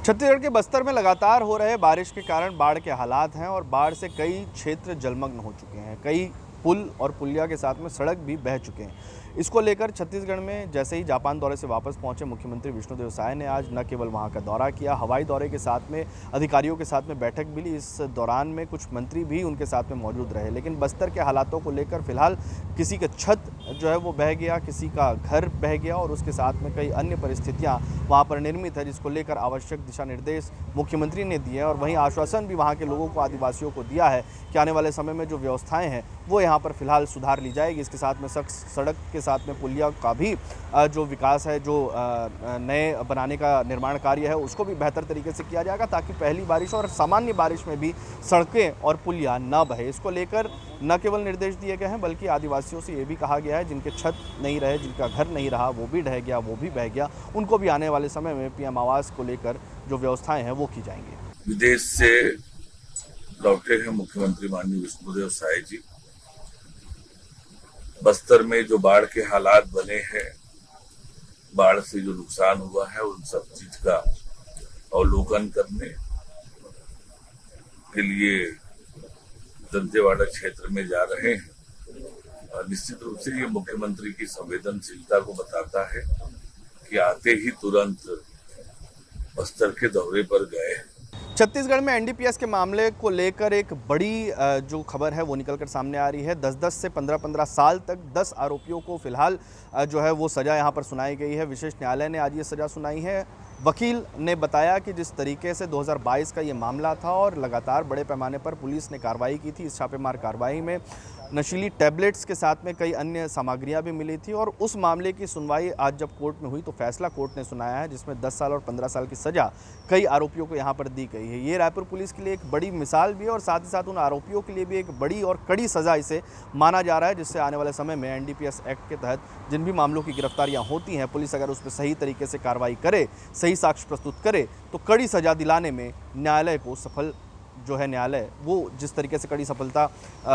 छत्तीसगढ़ के बस्तर में लगातार हो रहे बारिश के कारण बाढ़ के हालात हैं और बाढ़ से कई क्षेत्र जलमग्न हो चुके हैं। कई पुल और पुलिया के साथ में सड़क भी बह चुके हैं। इसको लेकर छत्तीसगढ़ में जैसे ही जापान दौरे से वापस पहुंचे मुख्यमंत्री विष्णुदेव साय ने आज न केवल वहां का दौरा किया, हवाई दौरे के साथ में अधिकारियों के साथ में बैठक भी ली। इस दौरान में कुछ मंत्री भी उनके साथ में मौजूद रहे। लेकिन बस्तर के हालातों को लेकर फिलहाल किसी का छत जो है वो बह गया, किसी का घर बह गया और उसके साथ में कई अन्य परिस्थितियां वहां पर निर्मित है, जिसको लेकर आवश्यक दिशा निर्देश मुख्यमंत्री ने दिए हैं। और वहीं आश्वासन भी वहां के लोगों को, आदिवासियों को दिया है कि आने वाले समय में जो व्यवस्थाएं हैं वो यहाँ पर फिलहाल सुधार ली जाएगी। इसके साथ में सड़क के साथ में पुलिया का भी जो विकास है, जो नए बनाने का निर्माण कार्य है, उसको भी बेहतर तरीके से किया जाएगा ताकि पहली बारिश और सामान्य बारिश में भी सड़कें और पुलिया न बहे। इसको लेकर न केवल निर्देश दिए गए हैं बल्कि आदिवासियों से ये भी कहा गया है जिनके छत नहीं रहे, जिनका घर नहीं रहा, वो भी ढह गया, वो भी बह गया, उनको भी आने वाले समय में पीएम आवास को लेकर जो व्यवस्थाएं हैं वो की जाएंगी। विदेश से लौटे हैं मुख्यमंत्री माननीय विष्णुदेव साय जी। बस्तर में जो बाढ़ के हालात बने हैं, बाढ़ से जो नुकसान हुआ है, उन सब चीज का अवलोकन करने के लिए दंतेवाड़ा क्षेत्र में जा रहे हैं। निश्चित रूप से ये मुख्यमंत्री की संवेदनशीलता को बताता है कि आते ही तुरंत बस्तर के दौरे पर गए। छत्तीसगढ़ में एनडीपीएस के मामले को लेकर एक बड़ी जो खबर है वो निकलकर सामने आ रही है। 10-10 से 15-15 साल तक 10 आरोपियों को फिलहाल जो है वो सज़ा यहाँ पर सुनाई गई है। विशेष न्यायालय ने आज ये सज़ा सुनाई है। वकील ने बताया कि जिस तरीके से 2022 का ये मामला था और लगातार बड़े पैमाने पर पुलिस ने कार्रवाई की थी, इस छापेमार कार्रवाई में नशीली टैबलेट्स के साथ में कई अन्य सामग्रियां भी मिली थी और उस मामले की सुनवाई आज जब कोर्ट में हुई तो फैसला कोर्ट ने सुनाया है जिसमें 10 साल और 15 साल की सज़ा कई आरोपियों को यहां पर दी गई है। ये रायपुर पुलिस के लिए एक बड़ी मिसाल भी है और साथ ही साथ उन आरोपियों के लिए भी एक बड़ी और कड़ी सज़ा इसे माना जा रहा है, जिससे आने वाले समय में एनडीपीएस एक्ट के तहत जिन भी मामलों की गिरफ्तारियाँ होती हैं, पुलिस अगर उस पर सही तरीके से कार्रवाई करे, सही साक्ष्य प्रस्तुत करे तो कड़ी सज़ा दिलाने में न्यायालय को सफल जो है न्यायालय वो जिस तरीके से कड़ी सफलता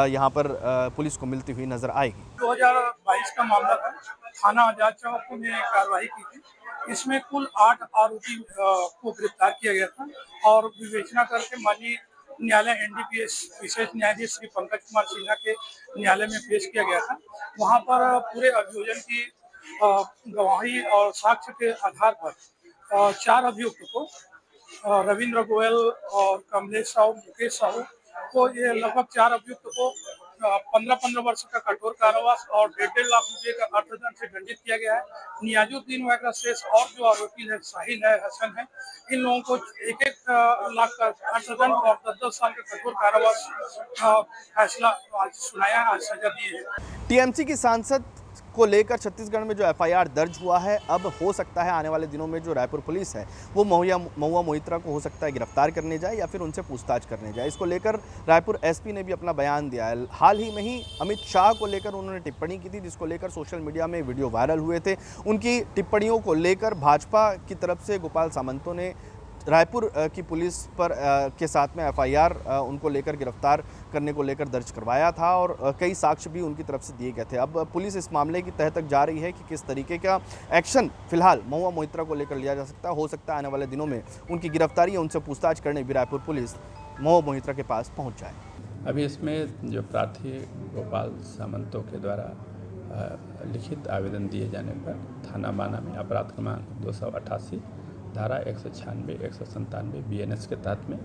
यहाँ पर पुलिस को मिलती हुई नजर आएगी। 2022 का मामला था, थाना आजाद चौक में कार्रवाई की थी। इसमें कुल 8 आरोपी को गिरफ्तार किया गया था और विवेचना करके माननीय न्यायालय एनडीपीएस विशेष न्यायाधीश श्री पंकज कुमार सिन्हा के न्यायालय में पेश किया गया था। वहां पर पूरे अभियोजन की गवाही और साक्ष्य के आधार पर 4 अभियुक्त को, रविंद्र गोयल और कमलेश साहू, मुकेश साहू को, ये लगभग 4 अभियुक्त को 15-15 वर्ष का कठोर कारावास और 1.5 लाख रुपए का अर्थदंड से दंडित किया गया है। नियाजुद्दीन वगैरह शेष और जो आरोपी है, साहिल है, हसन है, इन लोगों को 1-1 लाख का अर्थदंड और 10-10 साल का कठोर कारावास फैसला आज सुनाया, आज सजा दी है। टीएमसी की सांसद को लेकर छत्तीसगढ़ में जो एफआईआर दर्ज हुआ है, अब हो सकता है आने वाले दिनों में जो रायपुर पुलिस है वो महुआ मोहित्रा को हो सकता है गिरफ्तार करने जाए या फिर उनसे पूछताछ करने जाए। इसको लेकर रायपुर एसपी ने भी अपना बयान दिया है। हाल ही में ही अमित शाह को लेकर उन्होंने टिप्पणी की थी, जिसको लेकर सोशल मीडिया में वीडियो वायरल हुए थे। उनकी टिप्पणियों को लेकर भाजपा की तरफ से गोपाल सामंतों ने रायपुर की पुलिस पर के साथ में एफआईआर उनको लेकर गिरफ्तार करने को लेकर दर्ज करवाया था और कई साक्ष्य भी उनकी तरफ से दिए गए थे। अब पुलिस इस मामले की तह तक जा रही है कि किस तरीके का एक्शन फिलहाल महुआ मोहित्रा को लेकर लिया जा सकता है। हो सकता है आने वाले दिनों में उनकी गिरफ्तारी या उनसे पूछताछ करने भी रायपुर पुलिस महुआ मोहित्रा के पास पहुँच जाए। अभी इसमें जो प्रार्थी गोपाल सामंतों के द्वारा लिखित आवेदन दिए जाने पर थाना माना में अपराध क्रमांक 288 धारा 196, 197 बीएनएस के तहत में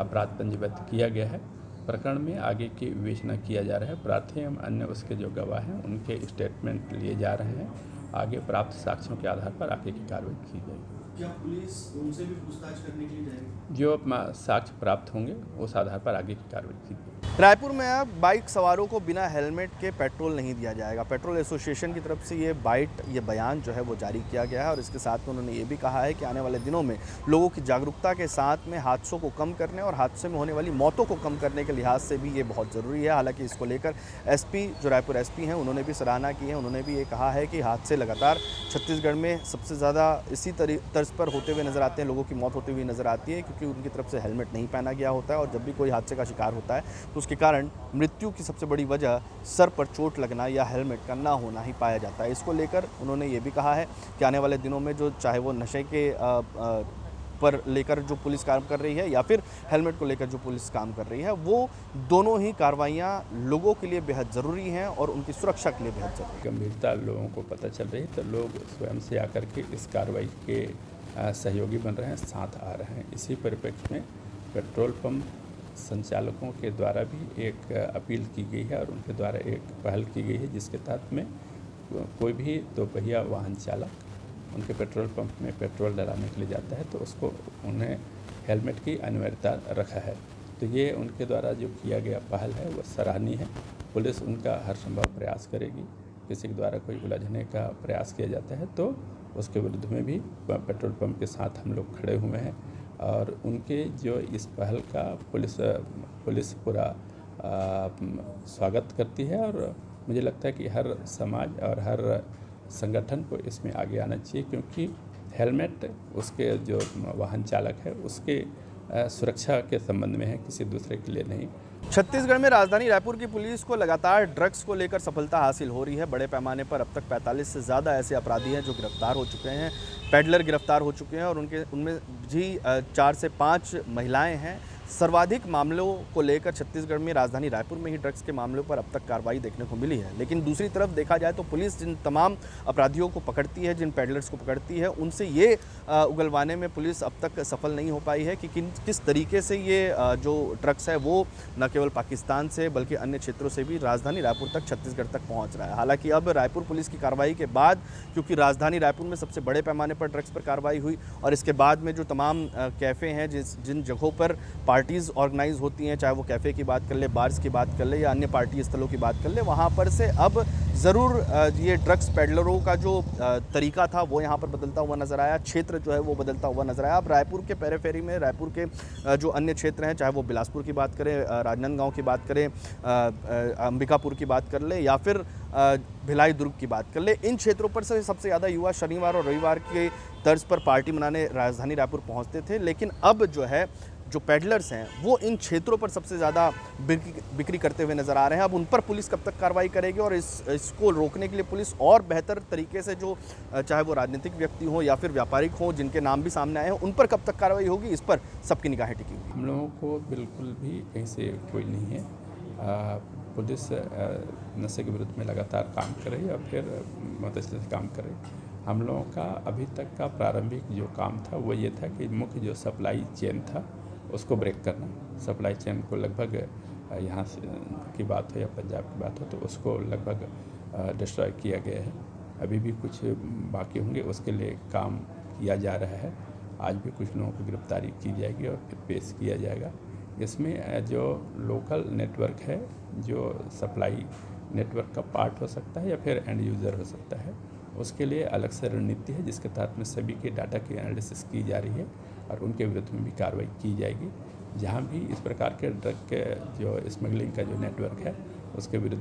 अपराध पंजीबद्ध किया गया है। प्रकरण में आगे की विवेचना किया जा रहा है। प्रार्थी एवं अन्य उसके जो गवाह हैं उनके स्टेटमेंट लिए जा रहे हैं। आगे प्राप्त साक्ष्यों के आधार पर आगे की कार्रवाई की जाएगी। क्या पुलिस उनसे भी पूछताछ करने के लिए जाएगी? जो साक्ष्य प्राप्त होंगे उस आधार पर आगे की कार्रवाई की जाएगी। रायपुर में अब बाइक सवारों को बिना हेलमेट के पेट्रोल नहीं दिया जाएगा। पेट्रोल एसोसिएशन की तरफ से ये बयान जो है वो जारी किया गया है और इसके साथ में उन्होंने ये भी कहा है कि आने वाले दिनों में लोगों की जागरूकता के साथ में हादसों को कम करने और हादसे में होने वाली मौतों को कम करने के लिहाज से भी ये बहुत ज़रूरी है। हालांकि इसको लेकर एसपी, जो रायपुर एसपी हैं, उन्होंने भी सराहना की है। उन्होंने भी ये कहा है कि हादसे लगातार छत्तीसगढ़ में सबसे ज़्यादा इसी तर्ज पर होते हुए नज़र आते हैं, लोगों की मौत होती हुई नज़र आती है क्योंकि उनकी तरफ से हेलमेट नहीं पहना गया होता है और जब भी कोई हादसे का शिकार होता है तो उसके कारण मृत्यु की सबसे बड़ी वजह सर पर चोट लगना या हेलमेट का ना होना ही पाया जाता है। इसको लेकर उन्होंने ये भी कहा है कि आने वाले दिनों में जो चाहे वो नशे के पर लेकर जो पुलिस काम कर रही है या फिर हेलमेट को लेकर जो पुलिस काम कर रही है, वो दोनों ही कार्रवाइयाँ लोगों के लिए बेहद ज़रूरी हैं और उनकी सुरक्षा के लिए बेहद ज़रूरी है। गंभीरता लोगों को पता चल रही है तो लोग स्वयं से आकर के इस कार्रवाई के सहयोगी बन रहे हैं, साथ आ रहे हैं। इसी परिप्रेक्ष्य में पेट्रोल पंप संचालकों के द्वारा भी एक अपील की गई है और उनके द्वारा एक पहल की गई है, जिसके तहत में कोई भी दोपहिया वाहन चालक उनके पेट्रोल पंप में पेट्रोल डलाने के लिए जाता है तो उसको उन्हें हेलमेट की अनिवार्यता रखा है। तो ये उनके द्वारा जो किया गया पहल है वो सराहनीय है। पुलिस उनका हर संभव प्रयास करेगी। किसी के द्वारा कोई उलझने का प्रयास किया जाता है तो उसके विरुद्ध में भी पेट्रोल पंप के साथ हम लोग खड़े हुए हैं और उनके जो इस पहल का पुलिस पूरा स्वागत करती है और मुझे लगता है कि हर समाज और हर संगठन को इसमें आगे आना चाहिए, क्योंकि हेलमेट उसके जो वाहन चालक है उसके सुरक्षा के संबंध में है, किसी दूसरे के लिए नहीं। छत्तीसगढ़ में राजधानी रायपुर की पुलिस को लगातार ड्रग्स को लेकर सफलता हासिल हो रही है। बड़े पैमाने पर अब तक 45 से ज़्यादा ऐसे अपराधी हैं जो गिरफ्तार हो चुके हैं, पेडलर गिरफ्तार हो चुके हैं और उनमें भी 4 से 5 महिलाएं हैं। सर्वाधिक मामलों को लेकर छत्तीसगढ़ में राजधानी रायपुर में ही ड्रग्स के मामलों पर अब तक कार्रवाई देखने को मिली है। लेकिन दूसरी तरफ देखा जाए तो पुलिस जिन तमाम अपराधियों को पकड़ती है, जिन पेडलर्स को पकड़ती है, उनसे ये उगलवाने में पुलिस अब तक सफल नहीं हो पाई है कि किस तरीके से ये जो ड्रग्स है वो न केवल पाकिस्तान से बल्कि अन्य क्षेत्रों से भी राजधानी रायपुर तक, छत्तीसगढ़ तक पहुँच रहा है। हालाँकि अब रायपुर पुलिस की कार्रवाई के बाद, क्योंकि राजधानी रायपुर में सबसे बड़े पैमाने पर ड्रग्स पर कार्रवाई हुई और इसके बाद में जो तमाम कैफ़े हैं जिन जगहों पर पार्टीज़ ऑर्गेनाइज होती हैं, चाहे वो कैफ़े की बात कर ले, बार्स की बात कर ले या अन्य पार्टी स्थलों की बात कर ले, वहाँ पर से अब ज़रूर ये ड्रग्स पेडलरों का जो तरीका था वो यहाँ पर बदलता हुआ नज़र आया, क्षेत्र जो है वो बदलता हुआ नज़र आया। अब रायपुर के पेरीफेरी में रायपुर के जो अन्य क्षेत्र हैं, चाहे वो बिलासपुर की बात करें, राजनांदगांव की बात करें, अंबिकापुर की बात कर ले या फिर भिलाई दुर्ग की बात कर ले, इन क्षेत्रों पर से सबसे ज़्यादा युवा शनिवार और रविवार के तर्ज पर पार्टी मनाने राजधानी रायपुर पहुँचते थे। लेकिन अब जो है जो पेडलर्स हैं वो इन क्षेत्रों पर सबसे ज़्यादा बिक्री करते हुए नज़र आ रहे हैं। अब उन पर पुलिस कब तक कार्रवाई करेगी और इसको रोकने के लिए पुलिस और बेहतर तरीके से, जो चाहे वो राजनीतिक व्यक्ति हों या फिर व्यापारिक हों जिनके नाम भी सामने आए हैं, उन पर कब तक कार्रवाई होगी, इस पर सबकी निगाहें टिकी हुई। हम लोगों को बिल्कुल भी कहीं से कोई नहीं है। पुलिस नशे के विरुद्ध में लगातार काम कर रही है और फिर बहुत अच्छे से काम कर रही है। हम लोगों का अभी तक का प्रारंभिक जो काम था वो ये था कि मुख्य जो सप्लाई चेन था उसको ब्रेक करना। सप्लाई चेन को लगभग यहाँ से की बात हो या पंजाब की बात हो तो उसको लगभग डिस्ट्रॉय किया गया है। अभी भी कुछ बाकी होंगे, उसके लिए काम किया जा रहा है। आज भी कुछ लोगों की गिरफ्तारी की जाएगी और फिर पेश किया जाएगा। इसमें जो लोकल नेटवर्क है, जो सप्लाई नेटवर्क का पार्ट हो सकता है या फिर एंड यूज़र हो सकता है, उसके लिए अलग से रणनीति है जिसके तहत में सभी के डाटा की एनालिसिस की जा रही है और उनके विरुद्ध में भी कार्रवाई की जाएगी। जहां भी इस प्रकार के ड्रग के जो स्मगलिंग का जो नेटवर्क है उसके विरुद्ध